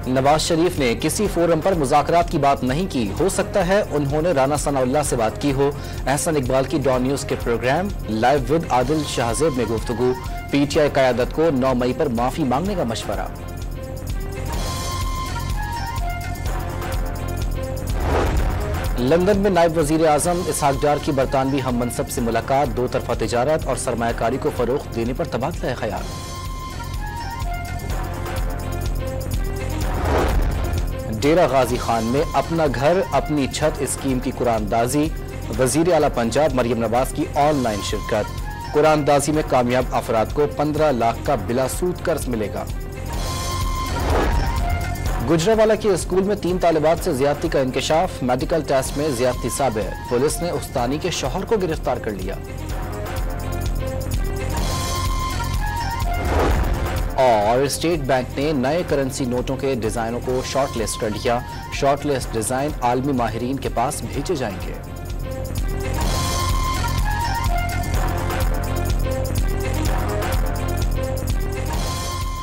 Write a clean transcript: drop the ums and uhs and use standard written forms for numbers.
नवाज शरीफ ने किसी फोरम पर मुज़ाकरात की बात नहीं की। हो सकता है उन्होंने राना सनाउल्लाह से बात की हो। एहसन इकबाल की डॉन न्यूज के program live with Adil Shahzeb में गुफ्तगू। पीटीआई क़यादत को 9 मई पर माफी मांगने का मशवरा। लंदन में नायब वजीर आजम इसहाक डार की बरतानवी हम मनसब से मुलाकात। दो तरफा तिजारत और सरमायाकारी को फरोख्त देने पर तबादला ख्याल। डेरा गाजी खान में अपना घर अपनी छत स्कीम की कुरानदाजी। वजीर आला पंजाब मरियम नवाज की ऑनलाइन शिरकत। कुरानदाजी में कामयाब अफराद को 15 लाख का बिलासूद कर्ज मिलेगा। गुजरावाला के स्कूल में 3 तालिबात से ज्यादती का इंकशाफ। मेडिकल टेस्ट में ज्यादती साबित। पुलिस ने उस्तानी के शौहर को गिरफ्तार कर लिया। और स्टेट बैंक ने नए करेंसी नोटों के डिजाइनों को शॉर्टलिस्ट कर लिया। शॉर्टलिस्ट डिजाइन आलमी माहिरीन के पास भेजे जाएंगे।